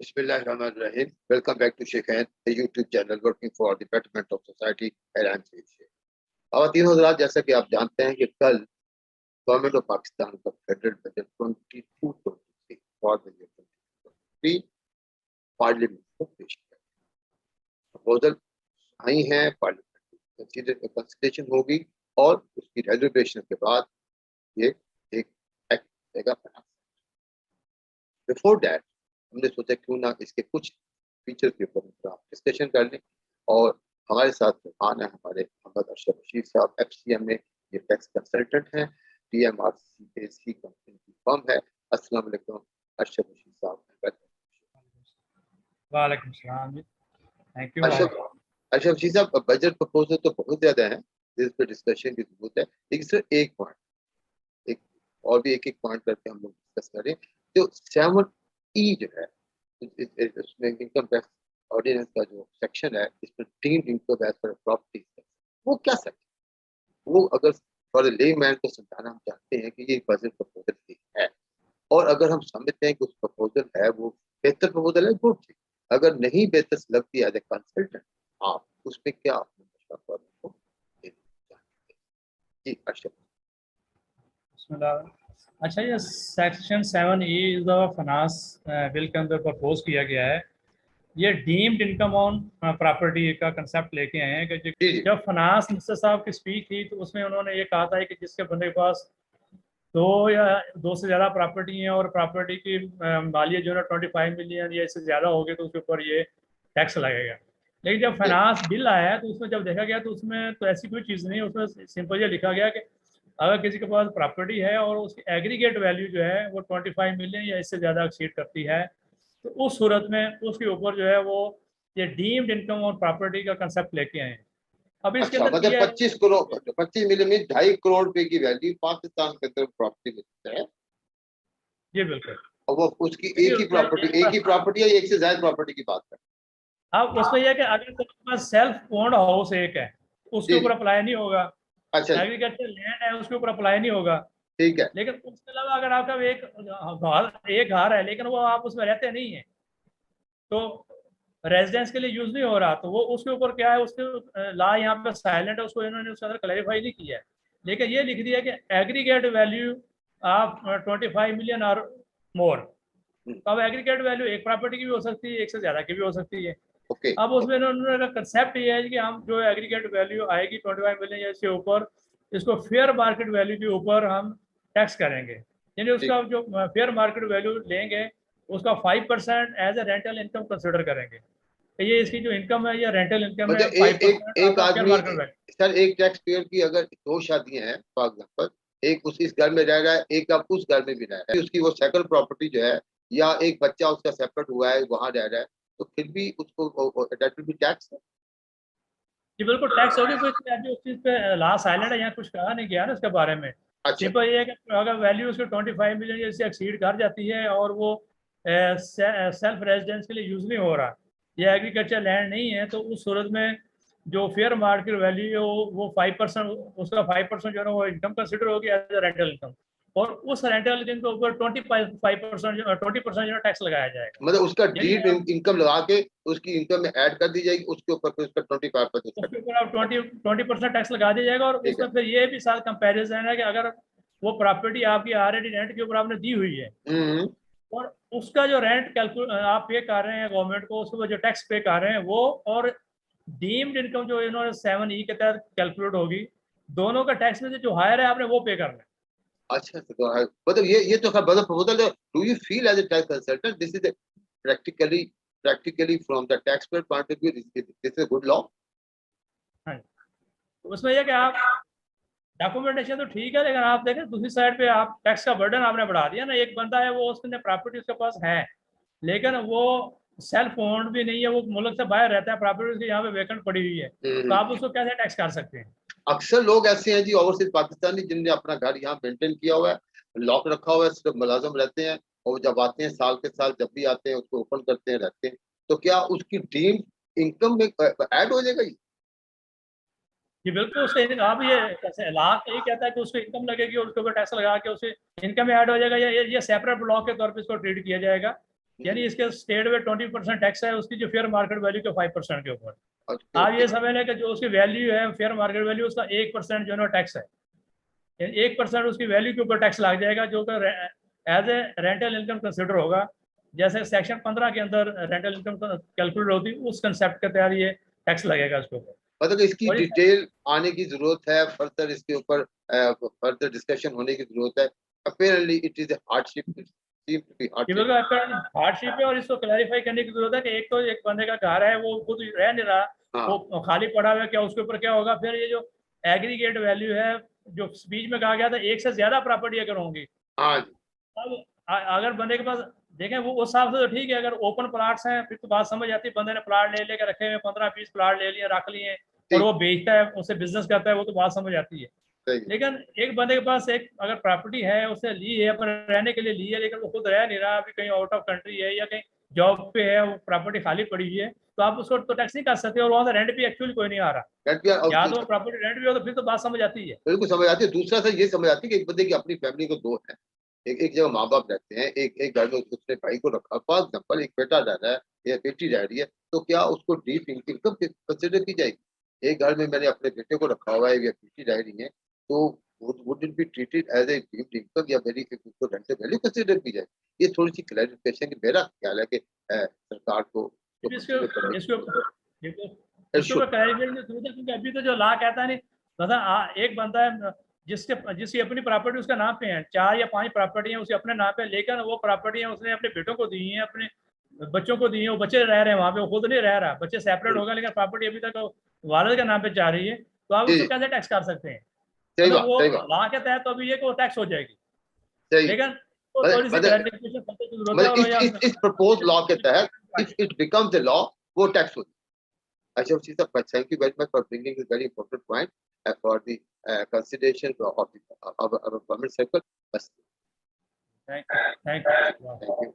Bismillahirrahmanirrahim. Welcome back to Sheikh Hain, the YouTube channel working for the betterment of society. खातिन हज़रात, जैसा कि आप जानते हैं कि कल गवर्नमेंट ऑफ पाकिस्तान का federal budget 22-23 for the year 2023 parliament को पेश किया। प्रपोजल आई हैं, पार्लियामेंट कंसिडरेशन होगी और उसकी रेजोल्यूशन के बाद ये एक एक्ट बनेगा। बिफोर दैट हमने सोचा क्यों ना इसके कुछ फीचर के ऊपर आप डिस्कशन कर लें, और हमारे साथ मेहमान है हमारे मोहम्मद अरशद रशीद साहब, FCM में ये टैक्स कंसल्टेंट हैं, DMRC कंपनी की फर्म है। अस्सलाम वालेकुम अरशद रशीद साहब। वालेकुम सलाम जी, थैंक यू। अरशद रशीद साहब, बजट प्रपोजल तो बहुत ज्यादा है, इस पर डिस्कशन की जरूरत है, लेकिन सिर्फ एक पॉइंट, एक और भी एक पॉइंट करके हम लोग डिस्कस करें। जो 7E जो है इसमें इनकम टैक्स ऑर्डिनेंस का जो सेक्शन है, इसमें deemed income tax for property, वो क्या सेक्शन, वो अगर फॉर ले मैन को समझाना हम चाहते हैं कि ये बजट प्रपोजल है, और अगर हम समझते हैं कि उस प्रपोजल है वो बेहतर प्रपोजल है, गुड थिंग। अगर नहीं बेहतर लगती है एज ए कंसल्टेंट, आप उसमें क्या अपने मशवरा को जी अरशद। अच्छा, ये section 7E is the finance bill के अंदर प्रपोज किया गया है। ये डीम्ड इनकम ऑन प्रॉपर्टी का कंसेप्ट लेके आए हैं कि जब फाइनेंस मिनिस्टर साहब की स्पीच थी तो उसमें उन्होंने ये कहा था कि जिसके बंदे के पास दो से ज़्यादा प्रॉपर्टी है और प्रॉपर्टी की मालियत जो है 25 मिलियन या इससे ज़्यादा हो गए तो उसके ऊपर ये टैक्स लगेगा। लेकिन जब फाइनेंस बिल आया तो उसमें जब देखा गया तो उसमें तो ऐसी कोई चीज़ नहीं, उसमें सिंपल ये लिखा गया कि अगर किसी के पास प्रॉपर्टी है और उसकी एग्रीगेट वैल्यू जो है वो 25 मिलियन या इससे ज़्यादा एक्सीड करती है तो उस सूरत में उसके ऊपर जो है वो ये डीम्ड इनकम और प्रॉपर्टी का कंसेप्ट लेके आए हैं। अब इसके अंदर मतलब 25 मिलियन में 2.5 करोड़ रुपए की वैल्यू पाकिस्तान के अंदर प्रॉपर्टी मिलती है। जी बिल्कुल। और वो उसकी एक ही प्रॉपर्टी या एक से ज्यादा प्रॉपर्टी की बात है। अब उसमें यह कि अगर तुम्हारे पास सेल्फ ओन्ड हाउस एक है उसके ऊपर अप्लाई नहीं होगा। अच्छा, एग्रीकल्चर लैंड है उसके ऊपर अप्लाई नहीं होगा। ठीक है। लेकिन उसके अलावा अगर आपका एक घर है लेकिन वो आप उसमें रहते नहीं है तो रेजिडेंस के लिए यूज नहीं हो रहा, तो वो उसके ऊपर क्या है, उसके ला यहाँ पे साइलेंट है, उसको इन्होंने उसके अंदर क्लैरिफाई नहीं किया है। लेकिन ये लिख दिया कि एग्रीगेट वैल्यू आप 25 मिलियन और मोर। तो अब एग्रीगेट वैल्यू एक प्रॉपर्टी की भी हो सकती है, एक से ज्यादा की भी हो सकती है। अब उसमें इन्होंने कंसेप्ट ये है कि हम जो एग्रीगेट वैल्यू आएगी 25 मिलियन या इसके ऊपर, इसको फेयर मार्केट वैल्यू के ऊपर हम टैक्स करेंगे। यानी उसका जो फेयर मार्केट वैल्यू लेंगे उसका 5% as a rental income consider करेंगे। ये इसकी जो इनकम है ये रेंटल इनकम है। एक आदमी सर, एक टैक्स पेयर की अगर 2 शादियां हैं फॉर एग्जांपल, एक इस घर में रह रहा है, एक आप उस घर में भी रह रहा है, उसकी वो सेकंड प्रॉपर्टी जो है, या एक बच्चा उसका सेपरेट हुआ है वहां रह रहा है, तो फिर भी उसको दैट विल बी टैक्स। जी बिल्कुल टैक्स होगी। कोई अभी उस चीज पे ला साइलेंट है, यहाँ कुछ कहा नहीं गया ना इसके बारे में। सिंपल ये है कि अगर वैल्यू उसके 25 मिलियन से एक्सीड कर जाती है और वो सेल्फ रेजिडेंस के लिए यूज नहीं हो रहा, ये एग्रीकल्चर लैंड नहीं है, तो उस सूरत में जो फेयर मार्केट वैल्यू है वो 5%, उसका 5% जो है वो इनकम कंसिडर होगी एज ए रेंटल इनकम, और उस रेंटल इनकम के ऊपर 20% जो टैक्स लगाया जाएगा। मतलब उसका डीड इनकम लगा के उसकी इनकम में ऐड कर दी जाएगी, उसके ऊपर फिर उसका 25% उसके ऊपर आप 20% टैक्स लगा दिया जाएगा। और उसमें फिर ये भी साथ कंपैरिजन है कि अगर वो प्रॉपर्टी आपकी ऑलरेडी रेंट के ऊपर आपने दी हुई है और उसका जो रेंट आप पे कर रहे हैं गवर्नमेंट को, उसके ऊपर जो टैक्स पे कर रहे हैं वो, और डीम्ड इनकम जो इन्होंने 7E के तहत कैलकुलेट होगी, दोनों का टैक्स में से जो हायर है आपने वो पे करना है। अच्छा, तो मतलब ये तो मतलब proposal. Do you feel as a tax consultant this is practically from the taxpayer point of view this is a good law? हाँ, तो उसमें यह कि आप डॉक्यूमेंटेशन तो ठीक है, लेकिन आप देखें दूसरी साइड पे आप टैक्स का बर्डन आपने बढ़ा दिया ना। एक बंदा है वो उसने प्रॉपर्टी उसके पास है लेकिन वो सेल्फ ओन्ड भी नहीं है, वो मुल्क से बाहर रहता है, प्रॉपर्टी उसकी यहाँ पे वेकेंट पड़ी हुई है, तो आप उसको कैसे टैक्स कर सकते हैं? अक्सर लोग ऐसे हैं जी, ओवरसीज पाकिस्तानी, जिनने अपना घर यहाँ मेंटेन किया हुआ है, लॉक रखा हुआ है, सिर्फ मुलाजम रहते हैं, और जब आते हैं साल के साल जब भी आते हैं उसको ओपन करते हैं, रहते हैं, तो क्या उसकी डीम्ड इनकम में ऐड हो जाएगा? जी बिल्कुल। उससे आप ये कैसे लाख यही कहता है कि उसको इनकम लगेगी और उसके ऊपर टैक्स लगा के उससे इनकम में ऐड हो जाएगा, ये सेपरेट ब्लॉक के तौर पे इसको ट्रीट किया जाएगा। यानी इसके स्टेट में 20% टैक्स है उसकी जो फेयर मार्केट वैल्यू के 5% के ऊपर। अच्छा, आप ये समझ लें कि जो उसकी वैल्यू है फेयर मार्केट वैल्यू उसका 1% जो है टैक्स है, 1% उसकी वैल्यू के ऊपर टैक्स लग जाएगा जो कि as a rental income consider होगा। जैसे सेक्शन 15 के अंदर रेंटल इनकम कैलकुलेट होती है उस कंसेप्ट के तहत ये टैक्स लगेगा इसके ऊपर। मतलब इसकी डिटेल आने की जरूरत है, फर्दर इसके ऊपर फर्दर डिस्कशन होने की जरूरत है। Apparently it is hardship, hardship है और इसको क्लैरिफाई करने की जरूरत है कि एक तो एक बंदे का घर है वो खुद रह नहीं रहा, वो खाली पड़ा हुआ है, क्या उसके ऊपर क्या होगा। फिर ये जो एग्रीगेट वैल्यू है जो स्पीच में कहा गया था एक से ज्यादा प्रॉपर्टी अगर होंगी, अब अगर बंदे के पास देखें वो उस हिसाब से तो ठीक है, अगर ओपन प्लाट्स हैं फिर तो बात समझ आती है, बंदे ने प्लाट ले लेकर रखे हुए 15-20 प्लाट ले लिए रख लिए और वो बेचता है उससे बिजनेस करता है, वो तो बात समझ आती है। लेकिन एक बंदे के पास एक अगर प्रॉपर्टी है उसने ली है पर रहने के लिए ली है, लेकिन वो खुद रह नहीं रहा, अभी कहीं आउट ऑफ कंट्री है या कहीं जॉब पे है, वो प्रॉपर्टी खाली पड़ी हुई है, तो आप उसको तो टैक्स नहीं कर सकते और वहां से रेंट भी एक्चुअली कोई नहीं आ रहा, या तो प्रॉपर्टी रेंट भी हो तो फिर तो बात समझ आती है। बिल्कुल समझ आती है। दूसरा सर ये समझ आती है कि एक बंदे की अपनी फैमिली को दो है, एक जगह माँ बाप रहते हैं, एक घर में उसने भाई को रखा, फॉर एग्जाम्पल एक बेटा रह रहा है या बेटी रह रही है, तो क्या उसको डीप इनकम कंसिडर की जाएगी। एक घर में मैंने अपने बेटे को रखा हुआ है या बेटी रह रही है, तो would it be treated as a deep income या मेरी उसको रेंटल वैल्यू कंसिडर की जाए। ये थोड़ी सी क्लैरिफिकेशन मेरा ख्याल है कि सरकार को क्योंकि अभी तो जो लॉ कहता है नहीं, मतलब एक बंदा है जिसकी अपनी प्रॉपर्टी उसका नाम पे है, 4 या 5 प्रॉपर्टी है उसके अपने नाम पे, लेकिन वो प्रॉपर्टी है उसने अपने बेटों को दी है, अपने बच्चों को दी है, वो बच्चे रह रहे हैं वहां पे, वो खुद नहीं रह रहा, बच्चे सेपरेट हो गए लेकिन प्रॉपर्टी अभी तक वालिद के नाम पे जा रही है, तो आप उसको कैसे टैक्स कर सकते हैं। मतलब वो लॉ के तहत तो अभी ये को टैक्स हो जाएगी, लेकिन थोड़ी सी क्लैरिफिकेशन करने की जरूरत है। इस प्रपोज्ड लॉ के तहत if it becomes a law वो टैक्स हो जाएगी। Asha, thank you very much for bringing this very important point for the consideration of our government sector. Thank you.